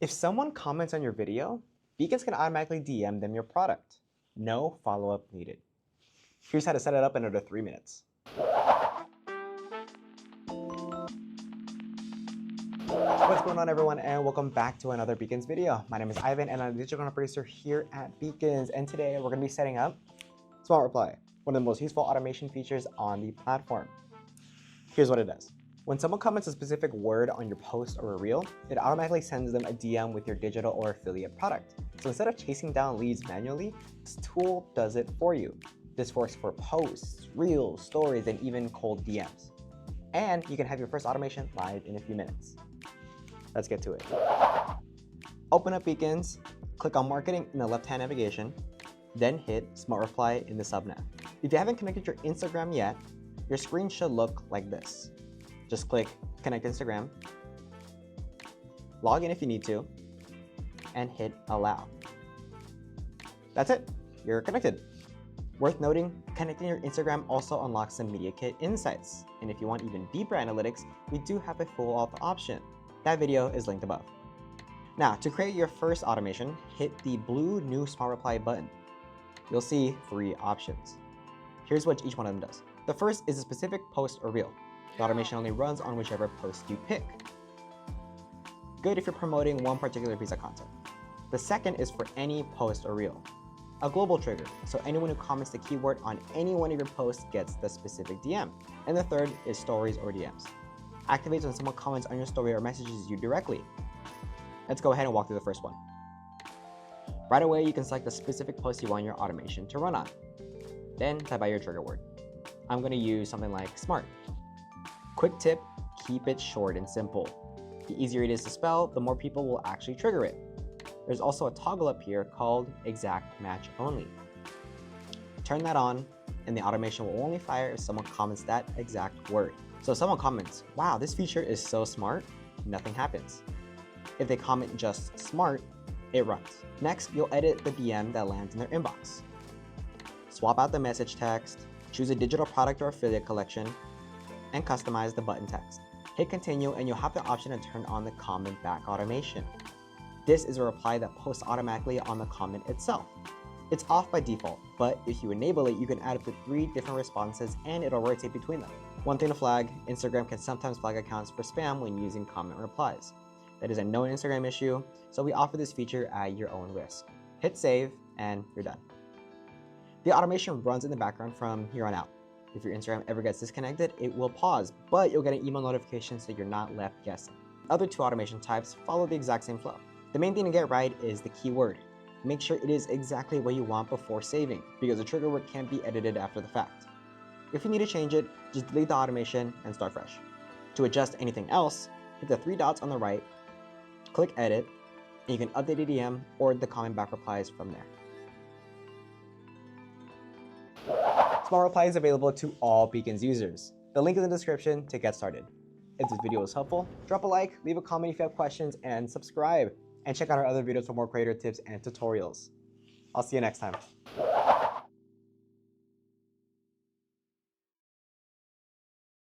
If someone comments on your video, Beacons can automatically DM them your product. No follow-up needed. Here's how to set it up in under 3 minutes. What's going on, everyone, and welcome back to another Beacons video. My name is Ivan and I'm a digital content producer here at Beacons, and today we're going to be setting up Smart Reply, one of the most useful automation features on the platform. Here's what it does. When someone comments a specific word on your post or a reel, it automatically sends them a DM with your digital or affiliate product. So instead of chasing down leads manually, this tool does it for you. This works for posts, reels, stories, and even cold DMs. And you can have your first automation live in a few minutes. Let's get to it. Open up Beacons, click on Marketing in the left-hand navigation, then hit Smart Reply in the sub-nav. If you haven't connected your Instagram yet, your screen should look like this. Just click Connect Instagram, log in if you need to, and hit Allow. That's it, you're connected. Worth noting, connecting your Instagram also unlocks some Media Kit insights. And if you want even deeper analytics, we do have a full auth option. That video is linked above. Now, to create your first automation, hit the blue New Smart Reply button. You'll see 3 options. Here's what each one of them does. The first is a specific post or reel. The automation only runs on whichever post you pick. Good if you're promoting one particular piece of content. The second is for any post or reel. A global trigger, so anyone who comments the keyword on any one of your posts gets the specific DM. And the third is stories or DMs. Activates when someone comments on your story or messages you directly. Let's go ahead and walk through the first one. Right away, you can select the specific post you want your automation to run on. Then type out your trigger word. I'm going to use something like smart. Quick tip, keep it short and simple. The easier it is to spell, the more people will actually trigger it. There's also a toggle up here called exact match only. Turn that on and the automation will only fire if someone comments that exact word. So if someone comments, wow, this feature is so smart, nothing happens. If they comment just smart, it runs. Next, you'll edit the DM that lands in their inbox. Swap out the message text, choose a digital product or affiliate collection, and customize the button text. Hit continue and you'll have the option to turn on the comment back automation. This is a reply that posts automatically on the comment itself. It's off by default, but if you enable it, you can add up to 3 different responses and it'll rotate between them. One thing to flag, Instagram can sometimes flag accounts for spam when using comment replies. That is a known Instagram issue, so we offer this feature at your own risk. Hit save and you're done. The automation runs in the background from here on out. If your Instagram ever gets disconnected, it will pause, but you'll get an email notification so you're not left guessing. Other 2 automation types follow the exact same flow. The main thing to get right is the keyword. Make sure it is exactly what you want before saving, because the trigger word can't be edited after the fact. If you need to change it, just delete the automation and start fresh. To adjust anything else, hit the 3 dots on the right, click edit, and you can update the DM or the comment back replies from there. Smart Reply is available to all Beacons users. The link is in the description to get started. If this video was helpful, drop a like, leave a comment if you have questions, and subscribe. And check out our other videos for more creator tips and tutorials. I'll see you next time.